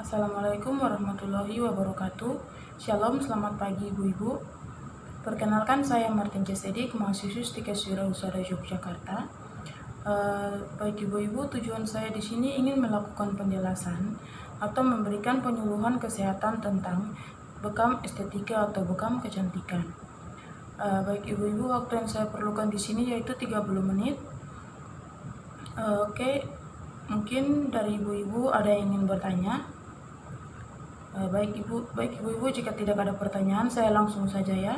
Assalamualaikum warahmatullahi wabarakatuh. Shalom, selamat pagi Ibu-Ibu. Perkenalkan, saya Martin Cesedik, mahasiswi Stikes Wirausaha Yogyakarta. Baik Ibu-Ibu, tujuan saya di sini ingin melakukan penjelasan atau memberikan penyuluhan kesehatan tentang bekam estetika atau bekam kecantikan. Baik Ibu-Ibu, waktu yang saya perlukan di sini yaitu 30 menit. Oke, mungkin dari Ibu-Ibu ada yang ingin bertanya. Baik Ibu-Ibu, jika tidak ada pertanyaan, saya langsung saja ya.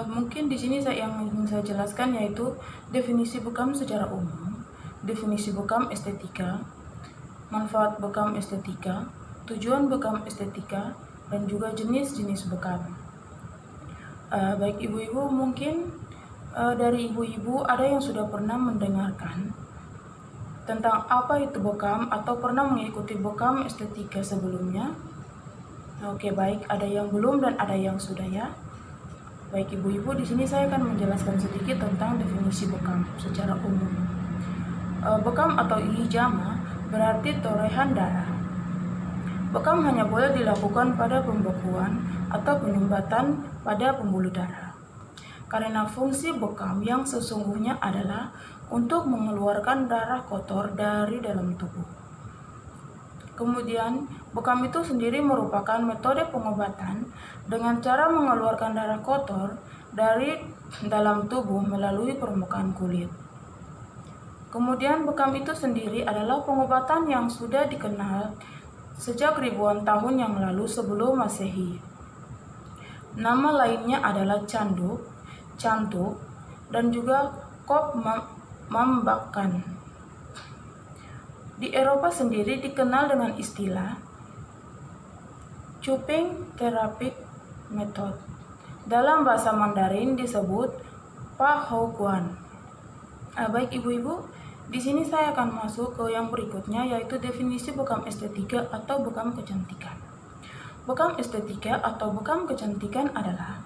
Mungkin di sini yang ingin saya jelaskan yaitu definisi bekam secara umum, definisi bekam estetika, manfaat bekam estetika, tujuan bekam estetika, dan juga jenis-jenis bekam. Baik Ibu-Ibu, mungkin dari Ibu-Ibu ada yang sudah pernah mendengarkan tentang apa itu bekam atau pernah mengikuti bekam estetika sebelumnya. Oke, baik, ada yang belum dan ada yang sudah ya. Baik Ibu-Ibu, di sini saya akan menjelaskan sedikit tentang definisi bekam secara umum. Bekam atau hijama berarti torehan darah. Bekam hanya boleh dilakukan pada pembekuan atau penyumbatan pada pembuluh darah. Karena fungsi bekam yang sesungguhnya adalah untuk mengeluarkan darah kotor dari dalam tubuh. Kemudian, bekam itu sendiri merupakan metode pengobatan dengan cara mengeluarkan darah kotor dari dalam tubuh melalui permukaan kulit. Kemudian, bekam itu sendiri adalah pengobatan yang sudah dikenal sejak ribuan tahun yang lalu sebelum Masehi. Nama lainnya adalah canduk, cantuk, dan juga kop mambakan. Di Eropa sendiri dikenal dengan istilah cupping therapy method. Dalam bahasa Mandarin disebut Pa Hou Guan. Baik Ibu-Ibu, di sini saya akan masuk ke yang berikutnya yaitu definisi bekam estetika atau bekam kecantikan. Bekam estetika atau bekam kecantikan adalah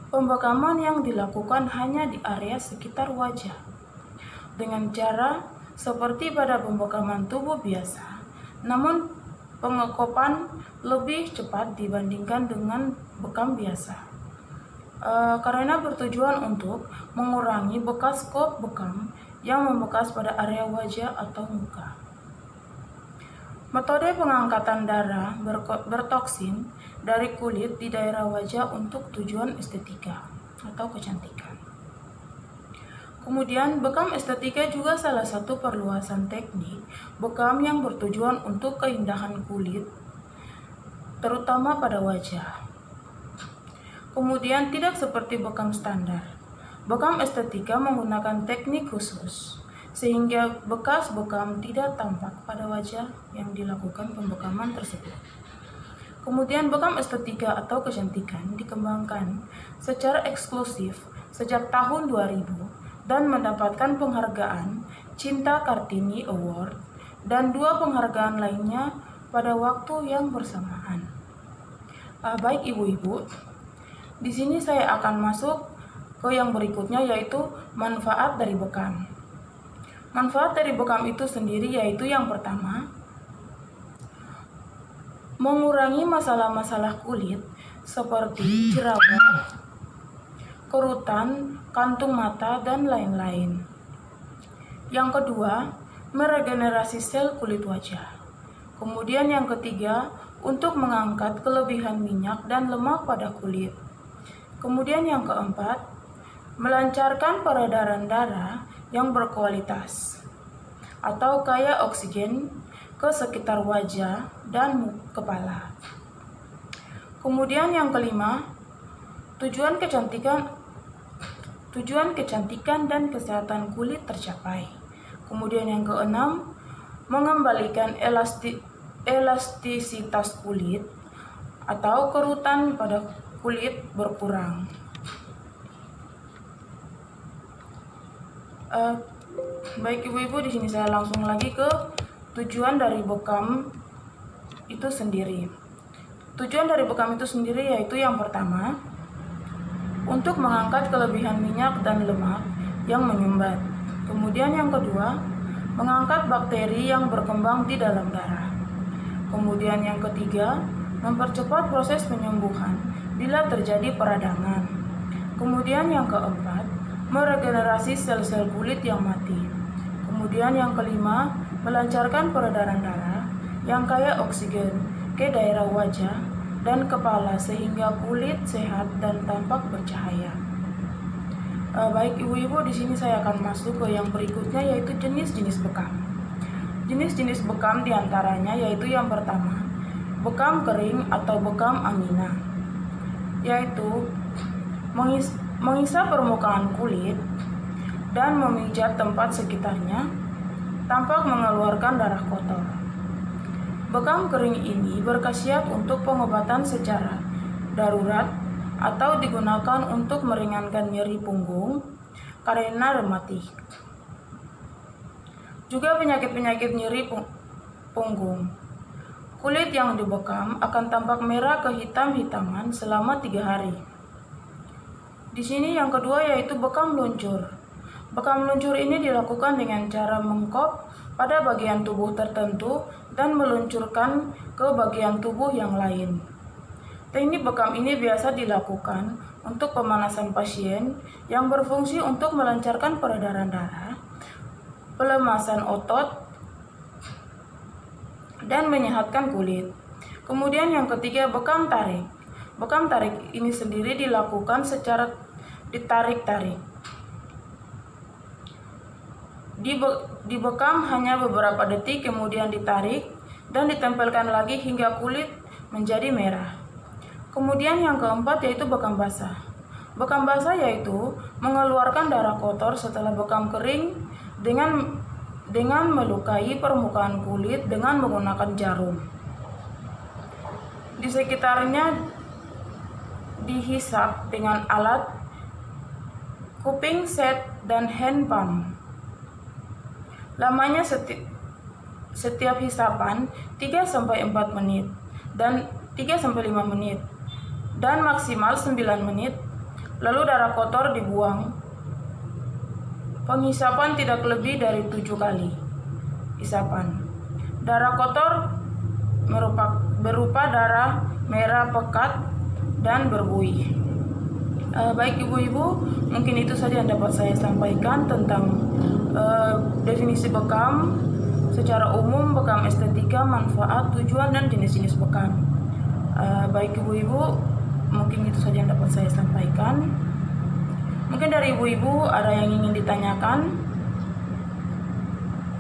pembekaman yang dilakukan hanya di area sekitar wajah dengan cara seperti pada pembekaman tubuh biasa, namun pengekopan lebih cepat dibandingkan dengan bekam biasa. Karena bertujuan untuk mengurangi bekas kop bekam yang membekas pada area wajah atau muka. Metode pengangkatan darah bertoksin dari kulit di daerah wajah untuk tujuan estetika atau kecantikan. Kemudian, bekam estetika juga salah satu perluasan teknik bekam yang bertujuan untuk keindahan kulit, terutama pada wajah. Kemudian, tidak seperti bekam standar. Bekam estetika menggunakan teknik khusus, sehingga bekas bekam tidak tampak pada wajah yang dilakukan pembekaman tersebut. Kemudian, bekam estetika atau kecantikan dikembangkan secara eksklusif sejak tahun 2000 dan mendapatkan penghargaan Cinta Kartini Award dan 2 penghargaan lainnya pada waktu yang bersamaan. Baik Ibu-Ibu, di sini saya akan masuk ke yang berikutnya yaitu manfaat dari bekam. Manfaat dari bekam itu sendiri yaitu yang pertama, mengurangi masalah-masalah kulit seperti jerawat, kerutan, kantung mata, dan lain-lain. Yang kedua, meregenerasi sel kulit wajah. Kemudian yang ketiga, untuk mengangkat kelebihan minyak dan lemak pada kulit. Kemudian yang keempat, melancarkan peredaran darah yang berkualitas atau kaya oksigen ke sekitar wajah dan kepala. Kemudian yang kelima, tujuan kecantikan dan kesehatan kulit tercapai. Kemudian yang keenam, mengembalikan elastisitas kulit atau kerutan pada kulit berkurang. Baik Ibu-Ibu, di sini saya langsung lagi ke tujuan dari bekam itu sendiri. Tujuan dari bekam itu sendiri yaitu yang pertama, untuk mengangkat kelebihan minyak dan lemak yang menyumbat. Kemudian yang kedua, mengangkat bakteri yang berkembang di dalam darah. Kemudian yang ketiga, mempercepat proses penyembuhan bila terjadi peradangan. Kemudian yang keempat, meregenerasi sel-sel kulit yang mati. Kemudian yang kelima, melancarkan peredaran darah yang kaya oksigen ke daerah wajah dan kepala sehingga kulit sehat dan tampak bercahaya. Baik ibu-ibu, di sini saya akan masuk ke yang berikutnya, yaitu jenis-jenis bekam. Jenis-jenis bekam diantaranya yaitu yang pertama, bekam kering atau bekam angina, yaitu mengisap permukaan kulit dan memijat tempat sekitarnya, tampak mengeluarkan darah kotor. Bekam kering ini berkhasiat untuk pengobatan secara darurat atau digunakan untuk meringankan nyeri punggung karena rematik. Juga penyakit-penyakit nyeri punggung. Kulit yang dibekam akan tampak merah kehitam-hitaman selama 3 hari. Di sini yang kedua yaitu bekam luncur. Bekam luncur ini dilakukan dengan cara mengkop pada bagian tubuh tertentu dan meluncurkan ke bagian tubuh yang lain. Teknik bekam ini biasa dilakukan untuk pemanasan pasien yang berfungsi untuk melancarkan peredaran darah, pelemasan otot, dan menyehatkan kulit. Kemudian yang ketiga, bekam tarik. Bekam tarik ini sendiri dilakukan secara ditarik-tarik. Dibekam hanya beberapa detik, kemudian ditarik dan ditempelkan lagi hingga kulit menjadi merah. Kemudian yang keempat yaitu bekam basah. Bekam basah yaitu mengeluarkan darah kotor setelah bekam kering dengan melukai permukaan kulit dengan menggunakan jarum. Di sekitarnya dihisap dengan alat cupping set dan hand pump. Lamanya setiap hisapan 3-4 menit dan 3-5 menit dan maksimal 9 menit. Lalu darah kotor dibuang. Penghisapan tidak lebih dari 7 kali hisapan. Darah kotor berupa darah merah pekat dan berbuih. Baik ibu-ibu, mungkin itu saja yang dapat saya sampaikan tentang definisi bekam secara umum, bekam estetika, manfaat, tujuan, dan jenis-jenis bekam. Baik ibu-ibu, mungkin itu saja yang dapat saya sampaikan. Mungkin dari ibu-ibu ada yang ingin ditanyakan.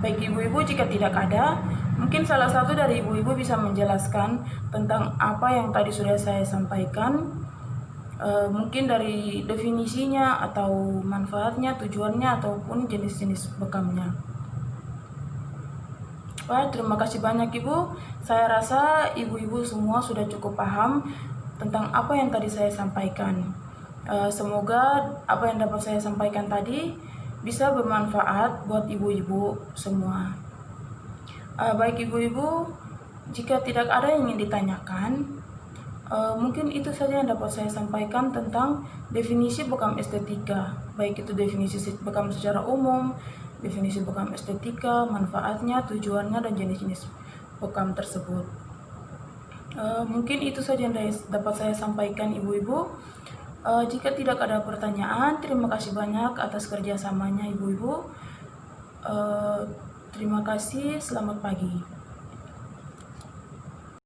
Baik ibu-ibu, jika tidak ada, mungkin salah satu dari ibu-ibu bisa menjelaskan tentang apa yang tadi sudah saya sampaikan. Mungkin dari definisinya atau manfaatnya, tujuannya, ataupun jenis-jenis bekamnya. Terima kasih banyak ibu. Saya rasa ibu-ibu semua sudah cukup paham tentang apa yang tadi saya sampaikan. Semoga apa yang dapat saya sampaikan tadi bisa bermanfaat buat ibu-ibu semua. Baik ibu-ibu, jika tidak ada yang ingin ditanyakan, mungkin itu saja yang dapat saya sampaikan tentang definisi bekam estetika. Baik itu definisi bekam secara umum, definisi bekam estetika, manfaatnya, tujuannya, dan jenis-jenis bekam tersebut. Mungkin itu saja yang dapat saya sampaikan ibu-ibu. Jika tidak ada pertanyaan, terima kasih banyak atas kerjasamanya ibu-ibu. Terima kasih, selamat pagi.